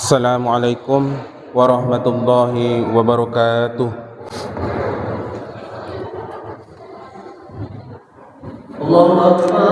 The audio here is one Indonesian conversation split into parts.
Assalamualaikum warahmatullahi wabarakatuh. Allahu Akbar.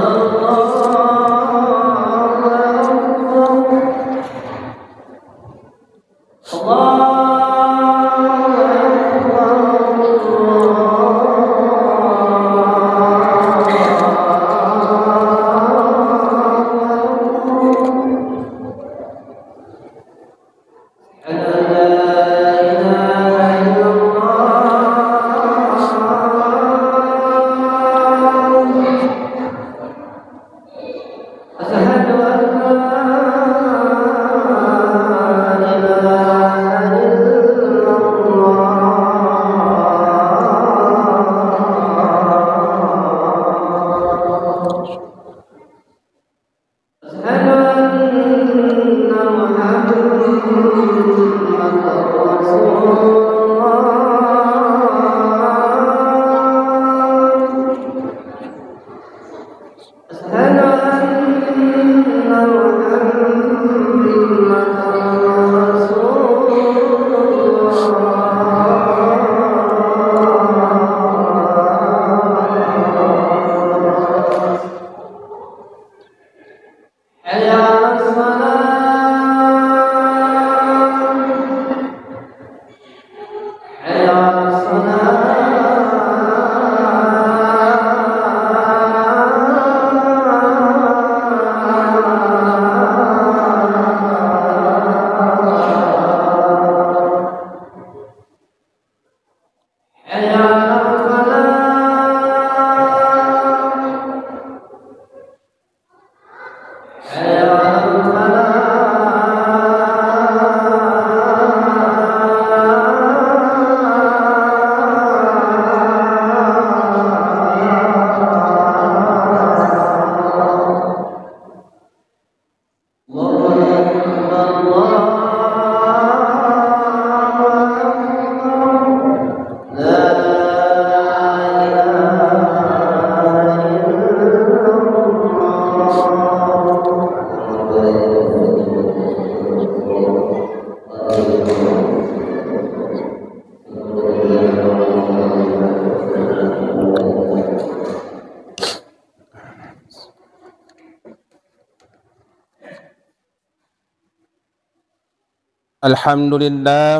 Alhamdulillah,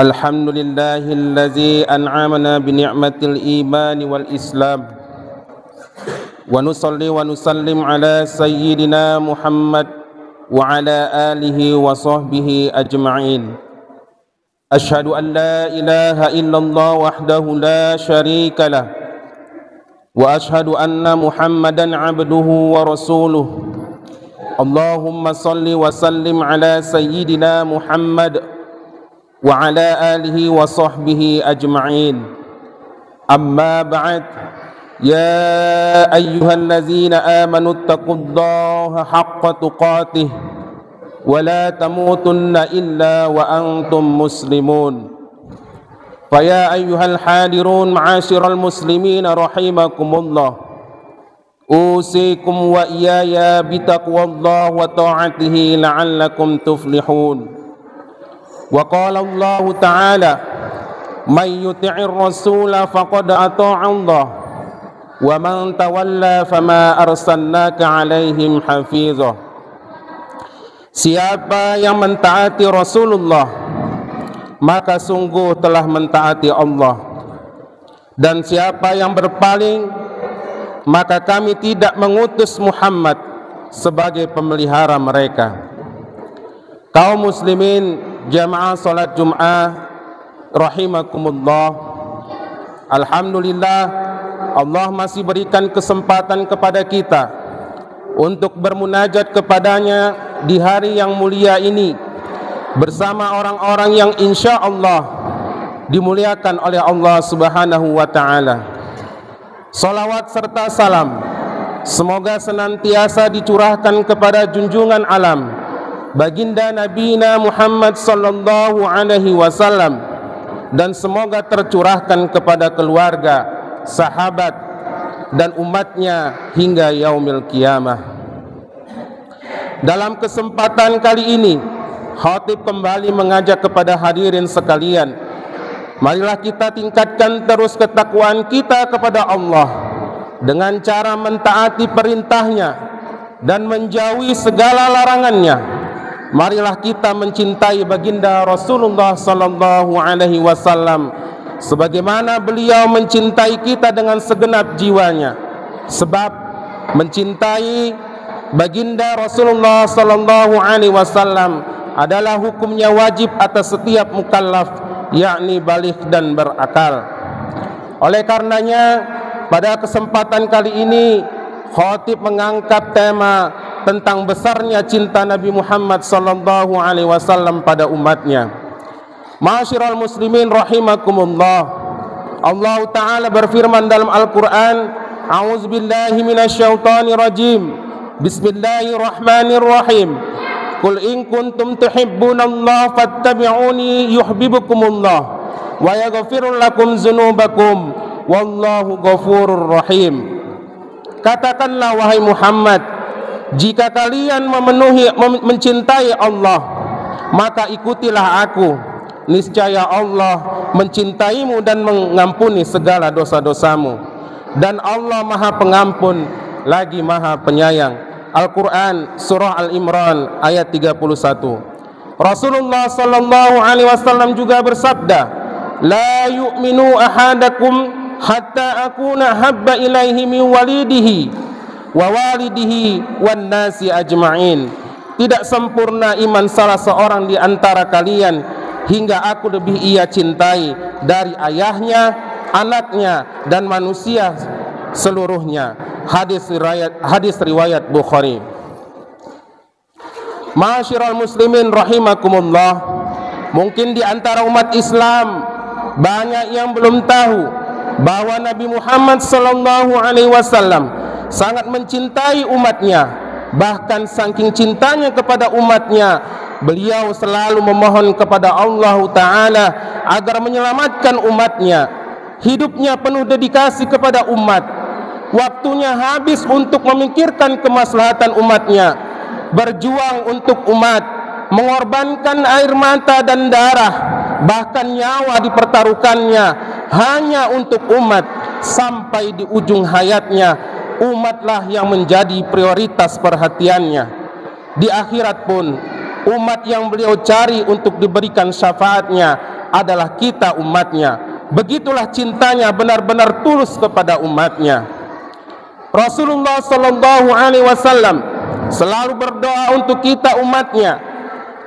alhamdulillahillazi an'amana bi ni'matil iman wal islam. Wa nusalli wa nusallim ala sayyidina Muhammad wa ala alihi wa sahbihi ajma'in. Ashhadu an la ilaha illallah wahdahu la syarika lah. Wa ashhadu anna Muhammadan abduhu wa rasuluh. Allahumma salli wa sallim ala sayyidina Muhammad wa ala alihi wa sahbihi ajma'in. Amma ba'd. Ya ayyuhallazina amanu taqullaha haqqa tuqatih wa la tamutunna illa wa antum muslimun. Faya ayyuhal hadirun ma'asyiral muslimin rahimakumullah, usikum wa iyaya bitaqwallah wa ta'atihi la'allakum tuflihun. Wa qala Allah ta'ala, may yuti'ir rasula faqad ata'a Allah wa man tawalla fama arsalnaka alaihim hafizah. Siapa yang mentaati Rasulullah, maka sungguh telah mentaati Allah. Dan siapa yang berpaling, maka kami tidak mengutus Muhammad sebagai pemelihara mereka. Kaum muslimin jamaah salat Jum'ah rahimakumullah, alhamdulillah Allah masih berikan kesempatan kepada kita untuk bermunajat kepadanya di hari yang mulia ini bersama orang-orang yang insya Allah dimuliakan oleh Allah Subhanahu wa ta'ala. Salawat serta salam semoga senantiasa dicurahkan kepada junjungan alam baginda Nabina Muhammad sallallahu alaihi wasallam, dan semoga tercurahkan kepada keluarga, sahabat, dan umatnya hingga yaumil qiyamah. Dalam kesempatan kali ini, khatib kembali mengajak kepada hadirin sekalian, marilah kita tingkatkan terus ketakwaan kita kepada Allah dengan cara mentaati perintahnya dan menjauhi segala larangannya. Marilah kita mencintai baginda Rasulullah sallallahu alaihi wasallam sebagaimana beliau mencintai kita dengan segenap jiwanya. Sebab mencintai baginda Rasulullah sallallahu alaihi wasallam adalah hukumnya wajib atas setiap mukallaf, yakni baligh dan berakal. Oleh karenanya, pada kesempatan kali ini khatib mengangkat tema tentang besarnya cinta Nabi Muhammad sallallahu alaihi wasallam pada umatnya. Ma'asyiral muslimin rahimakumullah, Allah Ta'ala berfirman dalam Al-Quran, a'udzubillahi minasyaitonir rajim, bismillahirrahmanirrahim, qul in kuntum tuhibbunallaha fattabi'uni yuhibbukumullah wa yaghfir lakum dzunubakum wallahu ghafurur rahim. Katakanlah wahai Muhammad, jika kalian mencintai Allah, maka ikutilah aku. Niscaya Allah mencintaimu dan mengampuni segala dosa-dosamu. Dan Allah Maha Pengampun lagi Maha Penyayang. Al-Quran Surah Al-Imran ayat 31. Rasulullah sallallahu alaihi wasallam juga bersabda, la yu'minu ahadakum hatta akuna habba ilaihi min walidihi wa walidihi wan nasi ajma'in. Tidak sempurna iman salah seorang di antara kalian hingga aku lebih ia cintai dari ayahnya, anaknya, dan manusia seluruhnya. Hadis riwayat Bukhari. Ma'asyiral muslimin rahimakumullah, mungkin di antara umat Islam banyak yang belum tahu bahwa Nabi Muhammad sallallahu alaihi wasallam sangat mencintai umatnya. Bahkan saking cintanya kepada umatnya, beliau selalu memohon kepada Allah Ta'ala agar menyelamatkan umatnya. Hidupnya penuh dedikasi kepada umat. Waktunya habis untuk memikirkan kemaslahatan umatnya, berjuang untuk umat, mengorbankan air mata dan darah, bahkan nyawa dipertaruhkannya hanya untuk umat. Sampai di ujung hayatnya, umatlah yang menjadi prioritas perhatiannya. Di akhirat pun umat yang beliau cari untuk diberikan syafaatnya adalah kita umatnya. Begitulah cintanya benar-benar tulus kepada umatnya. Rasulullah sallallahu alaihi wasallam selalu berdoa untuk kita umatnya.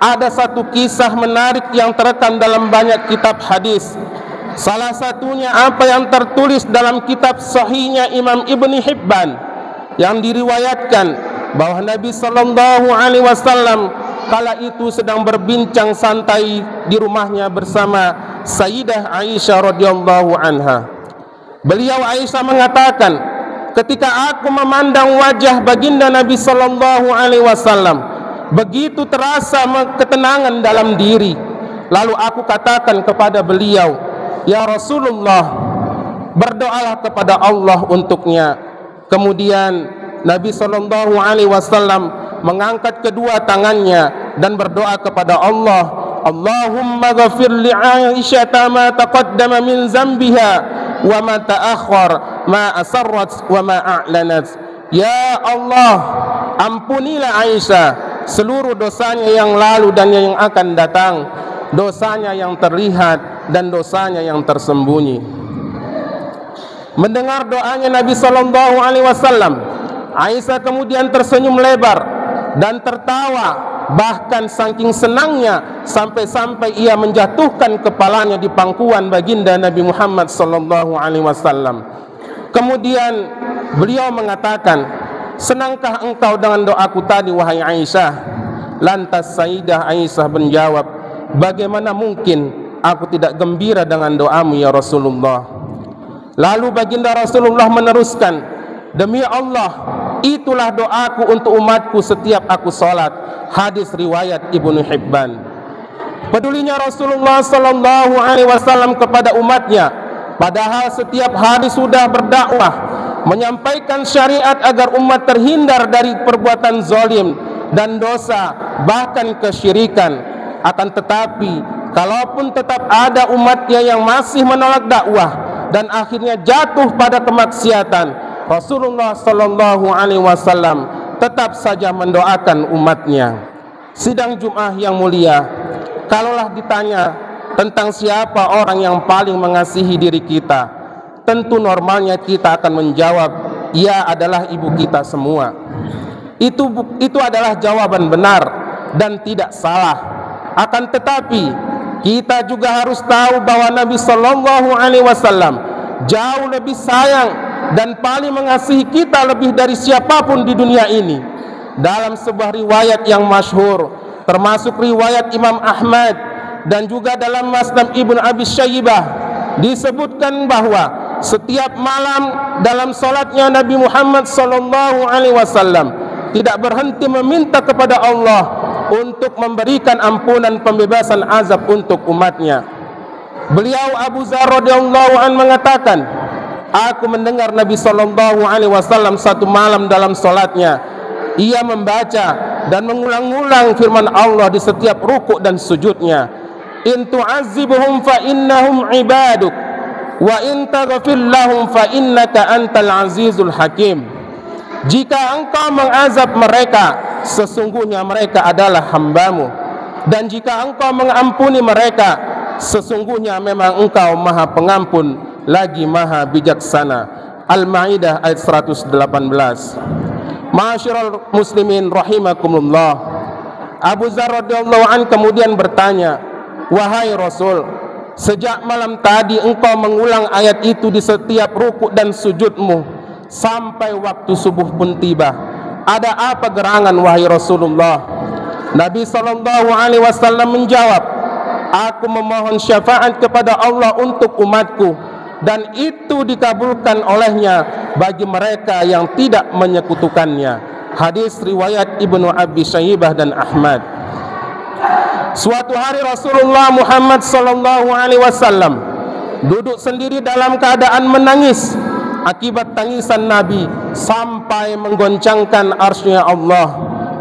Ada satu kisah menarik yang terekam dalam banyak kitab hadis. Salah satunya apa yang tertulis dalam kitab sahihnya Imam Ibn Hibban, yang diriwayatkan bahwa Nabi sallallahu alaihi wasallam kala itu sedang berbincang santai di rumahnya bersama Sayyidah Aisyah radhiyallahu anha. Beliau Aisyah mengatakan, ketika aku memandang wajah baginda Nabi sallallahu alaihi wasallam, begitu terasa ketenangan dalam diri. Lalu aku katakan kepada beliau, ya Rasulullah, berdoalah kepada Allah untuknya. Kemudian Nabi sallallahu alaihi wasallam mengangkat kedua tangannya dan berdoa kepada Allah, Allahumma ghafir li Aisyah ma taqaddama min zambiha wa ma ta'akhkhar, ma asarrat wa ma a'lanat. Ya Allah, ampunilah Aisyah seluruh dosanya yang lalu dan yang akan datang, dosanya yang terlihat dan dosanya yang tersembunyi. Mendengar doanya Nabi sallallahu alaihi wasallam, Aisyah kemudian tersenyum lebar dan tertawa, bahkan saking senangnya sampai-sampai ia menjatuhkan kepalanya di pangkuan baginda Nabi Muhammad sallallahu alaihi wasallam. Kemudian beliau mengatakan, senangkah engkau dengan doaku tadi wahai Aisyah? Lantas Sayyidah Aisyah menjawab, bagaimana mungkin aku tidak gembira dengan doamu ya Rasulullah. Lalu baginda Rasulullah meneruskan, demi Allah, itulah doaku untuk umatku setiap aku salat. Hadis riwayat Ibnu Hibban. Pedulinya Rasulullah sallallahu alaihi wasallam kepada umatnya, padahal setiap hari sudah berdakwah, menyampaikan syariat agar umat terhindar dari perbuatan zalim dan dosa, bahkan kesyirikan. Akan tetapi, kalaupun tetap ada umatnya yang masih menolak dakwah dan akhirnya jatuh pada kemaksiatan, Rasulullah sallallahu alaihi wasallam tetap saja mendoakan umatnya. Sidang Jumat yang mulia, kalaulah ditanya tentang siapa orang yang paling mengasihi diri kita, tentu normalnya kita akan menjawab, ia adalah ibu kita semua. Itu adalah jawaban benar dan tidak salah. Akan tetapi kita juga harus tahu bahwa Nabi sallallahu alaihi wasallam jauh lebih sayang dan paling mengasihi kita lebih dari siapapun di dunia ini. Dalam sebuah riwayat yang masyhur, termasuk riwayat Imam Ahmad dan juga dalam Musnad Ibnu Abi Syaibah, disebutkan bahwa setiap malam dalam salatnya Nabi Muhammad sallallahu alaihi wasallam tidak berhenti meminta kepada Allah untuk memberikan ampunan pembebasan azab untuk umatnya. Beliau Abu Dzar radhiyallahu anhu mengatakan, aku mendengar Nabi sallallahu alaihi wasallam satu malam dalam salatnya, ia membaca dan mengulang-ulang firman Allah di setiap rukuk dan sujudnya, in tu'azzibuhum fa innahum ibaduk wa in taghfir lahum fa innaka antal azizul hakim. Jika engkau mengazab mereka, sesungguhnya mereka adalah hambamu, dan jika engkau mengampuni mereka, sesungguhnya memang engkau maha pengampun lagi maha bijaksana. Al-Maidah ayat 118. Ma'asyiral muslimin rahimakumullah, Abu Dzar radhiyallahu anhu kemudian bertanya, wahai Rasul, sejak malam tadi engkau mengulang ayat itu di setiap rukuk dan sujudmu sampai waktu subuh pun tiba. Ada apa gerangan wahai Rasulullah? Nabi sallallahu alaihi wasallam menjawab, aku memohon syafaat kepada Allah untuk umatku, dan itu dikabulkan olehnya bagi mereka yang tidak menyekutukannya. Hadis riwayat Ibnu Abi Syaibah dan Ahmad. Suatu hari Rasulullah Muhammad sallallahu alaihi wasallam duduk sendiri dalam keadaan menangis. Akibat tangisan Nabi sampai menggoncangkan arsy-Nya Allah.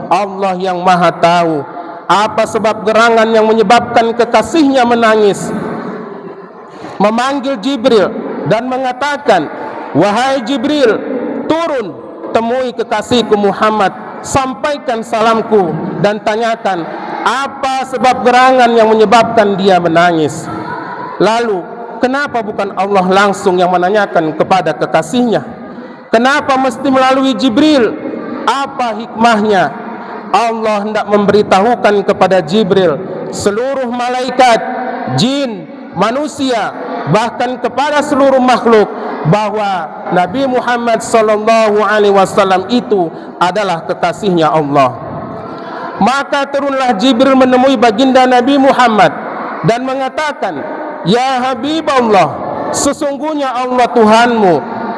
Allah yang maha tahu apa sebab gerangan yang menyebabkan kekasihnya menangis. Memanggil Jibril dan mengatakan, wahai Jibril, turun temui kekasihku Muhammad, sampaikan salamku dan tanyakan Apa sebab gerangan yang menyebabkan dia menangis? Lalu, kenapa bukan Allah langsung yang menanyakan kepada kekasihnya? Kenapa mesti melalui Jibril? Apa hikmahnya? Allah hendak memberitahukan kepada Jibril, seluruh malaikat, jin, manusia, bahkan kepada seluruh makhluk, bahwa Nabi Muhammad SAW itu adalah kekasihnya Allah. Maka turunlah Jibril menemui baginda Nabi Muhammad dan mengatakan, "Ya Habibullah, sesungguhnya Allah Tuhanmu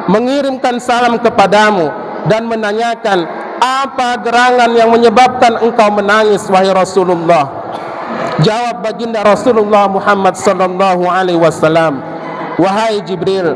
mengirimkan salam kepadamu dan menanyakan apa gerangan yang menyebabkan engkau menangis, wahai Rasulullah." Jawab baginda Rasulullah Muhammad SAW, "Wahai Jibril,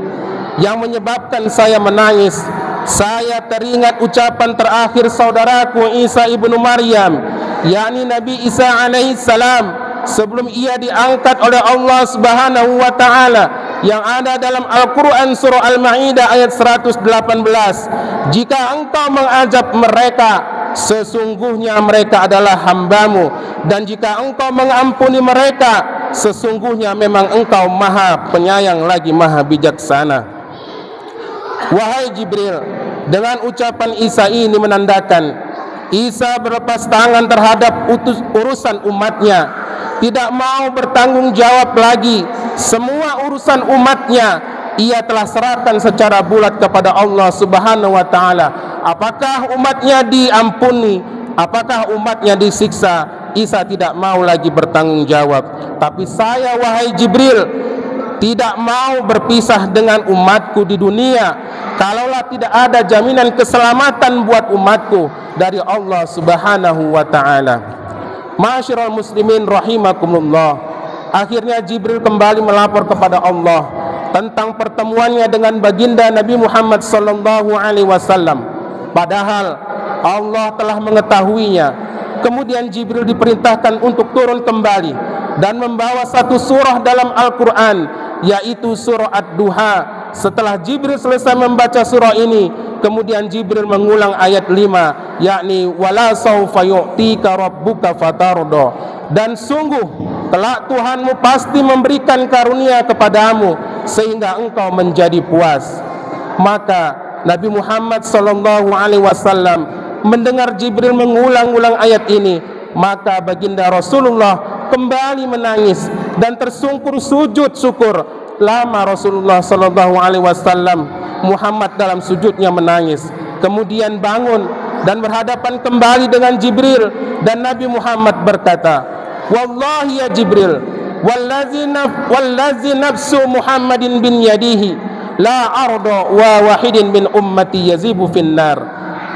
yang menyebabkan saya menangis, saya teringat ucapan terakhir saudaraku Isa ibnu Maryam, yakni Nabi Isa alaihi salam, sebelum ia diangkat oleh Allah Subhanahu wa taala, yang ada dalam Al-Quran surah Al-Ma'idah ayat 118. Jika engkau mengazab mereka, sesungguhnya mereka adalah hambamu, dan jika engkau mengampuni mereka, sesungguhnya memang engkau maha penyayang lagi maha bijaksana." Wahai Jibril, dengan ucapan Isa ini menandakan Isa berlepas tangan terhadap urusan umatnya, tidak mau bertanggung jawab lagi. Semua urusan umatnya ia telah serahkan secara bulat kepada Allah Subhanahu wa taala. Apakah umatnya diampuni, apakah umatnya disiksa, Isa tidak mau lagi bertanggung jawab. Tapi saya, wahai Jibril, tidak mau berpisah dengan umatku di dunia kalaulah tidak ada jaminan keselamatan buat umatku dari Allah Subhanahu wa taala. Ma'asyiral muslimin rahimakumullah. Akhirnya Jibril kembali melapor kepada Allah tentang pertemuannya dengan baginda Nabi Muhammad sallallahu alaihi wasallam. Padahal Allah telah mengetahuinya. Kemudian Jibril diperintahkan untuk turun kembali dan membawa satu surah dalam Al-Quran, yaitu surah Ad-Duha. Setelah Jibril selesai membaca surah ini, kemudian Jibril mengulang ayat 5, yakni wala sawfa yu'tika rabbuka fatarda, dan sungguh kelak Tuhanmu pasti memberikan karunia kepadamu sehingga engkau menjadi puas. Maka Nabi Muhammad SAW mendengar Jibril mengulang-ulang ayat ini, maka baginda Rasulullah kembali menangis dan tersungkur sujud syukur. Lama Rasulullah SAW Muhammad dalam sujudnya menangis, kemudian bangun dan berhadapan kembali dengan Jibril, dan Nabi Muhammad berkata, "Wallahi ya Jibril, wallazi nafsu Muhammadin bin yadihi, la arda wa wahidin min ummati yazibu finnar."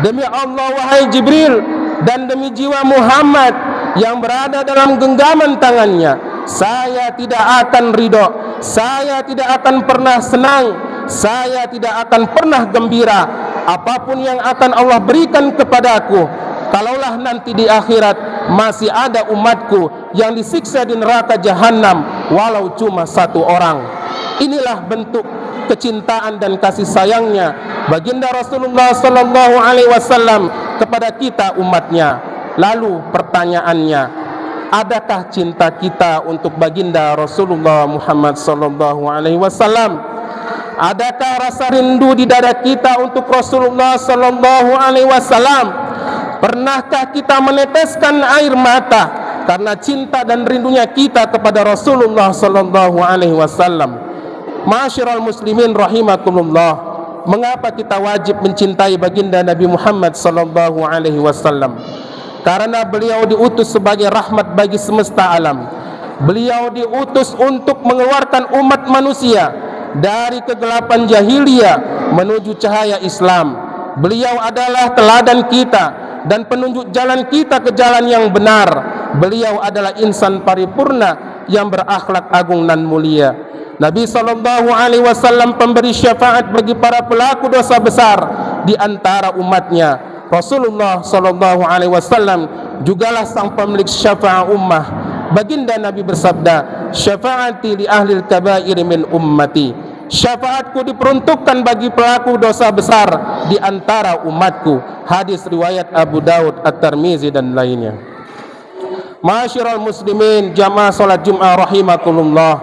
Demi Allah wahai Jibril, dan demi jiwa Muhammad yang berada dalam genggaman tangannya, saya tidak akan ridho, saya tidak akan pernah senang, saya tidak akan pernah gembira apapun yang akan Allah berikan kepadaku kalaulah nanti di akhirat masih ada umatku yang disiksa di neraka jahanam walau cuma satu orang. Inilah bentuk kecintaan dan kasih sayangnya baginda Rasulullah SAW kepada kita umatnya. Lalu pertanyaannya, adakah cinta kita untuk baginda Rasulullah Muhammad SAW? Adakah rasa rindu di dada kita untuk Rasulullah SAW? Pernahkah kita meneteskan air mata karena cinta dan rindunya kita kepada Rasulullah SAW? Ma'asyiral muslimin rahimakumullah, mengapa kita wajib mencintai baginda Nabi Muhammad SAW? Karena beliau diutus sebagai rahmat bagi semesta alam. Beliau diutus untuk mengeluarkan umat manusia dari kegelapan jahiliyah menuju cahaya Islam. Beliau adalah teladan kita dan penunjuk jalan kita ke jalan yang benar. Beliau adalah insan paripurna yang berakhlak agung dan mulia. Nabi SAW pemberi syafaat bagi para pelaku dosa besar di antara umatnya. Rasulullah SAW jugalah sang pemilik syafaat ummah. Baginda Nabi bersabda, "Syafaati li ahlil kabair min ummati." Syafaatku diperuntukkan bagi pelaku dosa besar di antara umatku. Hadis riwayat Abu Daud, At-Tirmizi dan lainnya. Ma'asyiral muslimin, jamaah salat Jumat rahimakumullah.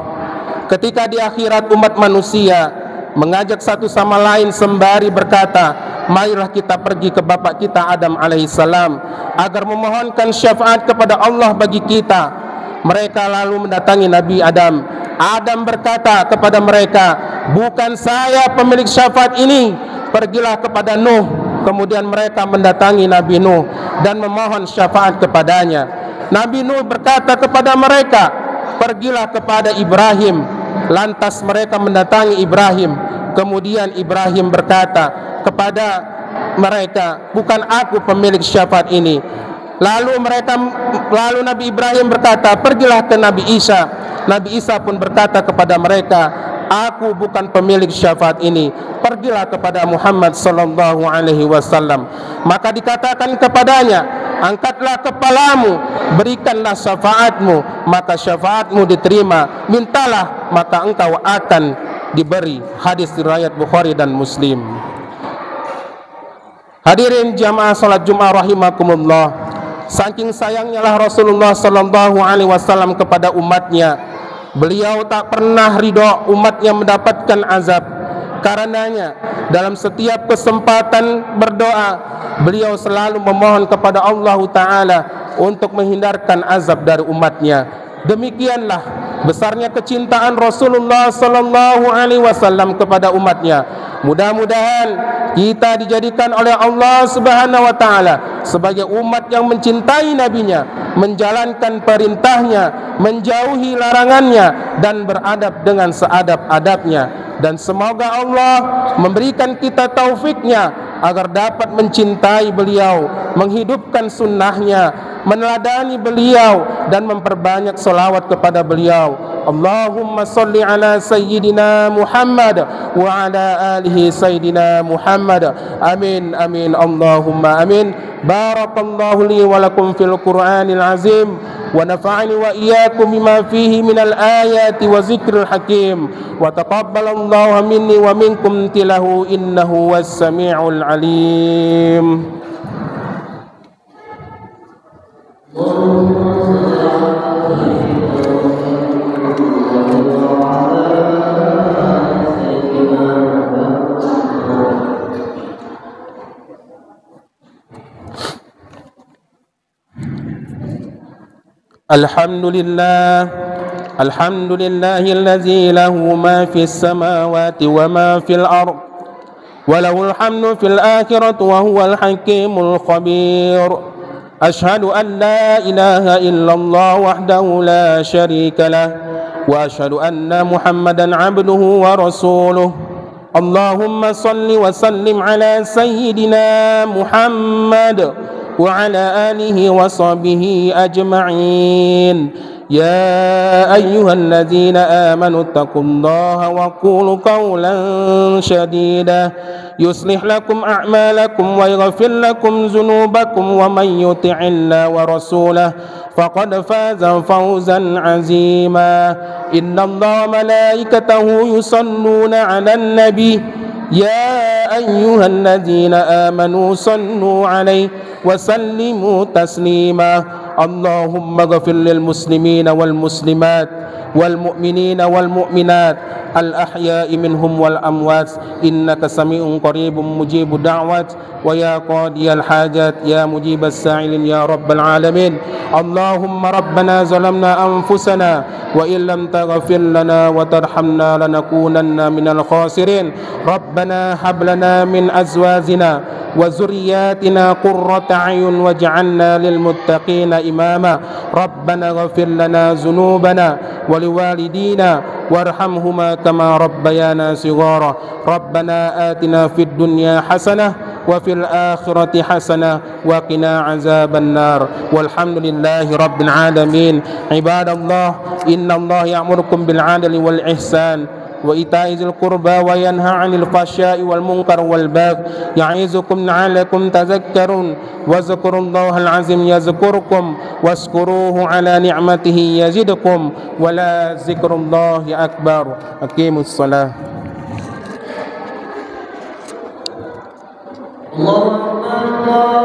Ketika di akhirat umat manusia mengajak satu sama lain sembari berkata, marilah kita pergi ke bapak kita Adam alaihissalam agar memohonkan syafaat kepada Allah bagi kita. Mereka lalu mendatangi Nabi Adam. Adam berkata kepada mereka, bukan saya pemilik syafaat ini, pergilah kepada Nuh. Kemudian mereka mendatangi Nabi Nuh dan memohon syafaat kepadanya. Nabi Nuh berkata kepada mereka, pergilah kepada Ibrahim. Lantas mereka mendatangi Ibrahim. Kemudian Ibrahim berkata kepada mereka, bukan aku pemilik syafaat ini. Lalu Nabi Ibrahim berkata, pergilah ke Nabi Isa. Nabi Isa pun berkata kepada mereka, aku bukan pemilik syafaat ini, pergilah kepada Muhammad sallallahu alaihi wasallam. Maka dikatakan kepadanya, angkatlah kepalamu, berikanlah syafaatmu, maka syafaatmu diterima. Mintalah, maka engkau akan diberi. Hadis riwayat Bukhari dan Muslim. Hadirin jamaah salat Jumat rahimakumullah. Saking sayangnya lah Rasulullah sallallahu alaihi wasallam kepada umatnya, beliau tak pernah ridha umatnya mendapatkan azab. Karenanya dalam setiap kesempatan berdoa, beliau selalu memohon kepada Allah Ta'ala untuk menghindarkan azab dari umatnya. Demikianlah besarnya kecintaan Rasulullah sallallahu alaihi wasallam kepada umatnya. Mudah-mudahan kita dijadikan oleh Allah Subhanahu wa taala sebagai umat yang mencintai nabinya, menjalankan perintahnya, menjauhi larangannya, dan beradab dengan seadab-adabnya. Dan semoga Allah memberikan kita taufiknya agar dapat mencintai beliau, menghidupkan sunnahnya, meneladani beliau, dan memperbanyak salawat kepada beliau. Allahumma salli ala Sayyidina Muhammad wa ala alihi Sayyidina Muhammad. Amin, amin, Allahumma amin. Barakallahu li wa lakum fil Qur'anil azim, wa nafa'ani wa iyyakum bima fihi minal ayati wa zikril hakim, wa taqabbalallahu minni wa minkum tilahu innahu was-sami'ul alim. Alhamdulillah, alhamdulillahillazi lahu ma fis samawati wa ma fil ard, wa lahul hamdu fil akhirati wa huwal hakimul khabir. Ashhadu an la ilaha illallah wahdahu la syarika lah, wa ashhadu anna Muhammadan abduhu wa rasuluh. Allahumma salli wa sallim ala sayyidina Muhammad wa ala alihi wa sahbihi ajma'in. Ya ayyuhalladzina amanu taqullaha wa qulu qawlan sadida yuslih lakum a'malakum wa yaghfir lakum dhunubakum wa man yuti'illah wa rasulahu faqad faza fawzan 'azima. Innallaha malaikatahu yusalluna 'alan nabi ya ayyuhalladzina amanu sallu 'alaihi wa sallimu taslima. Allahumma ghafir lil muslimina wal muslimat wal mu'minina wal mu'minat al ahya'i minhum wal amwat innaka sami'un qaribun mujibud da'wat wa ya qadiyal hajat ya mujibas sa'ilin ya rabbal alamin. Allahumma rabbana zalamna anfusana wa illam taghfir lana wa tarhamna lanakunanna minal khasirin. Rabbana hab lana min azwajina wa zurriyyatina qurrata a'yun waj'alna lil muttaqina imama. Rabbana ighfir lana dhunubana wa liwalidina warhamhuma kama rabbayana shighara. Rabbana atina fid dunya hasanah wa fil akhirati hasanah wa qina azaban nar. Walhamdulillahi rabbil alamin. Ibadallah, innallaha ya'murukum bil 'adli wal ihsan wa ita'i dzil qurba wa yanha 'anil fahsya'i wal munkar wal baghi ya'izukum la'allakum tadhakkarun. Wa zkurullahal 'azim yazkurkum washkuruhu 'ala ni'matihi yazidkum wa la zikrullahi akbar. Aqimus shalah. Allahu akbar.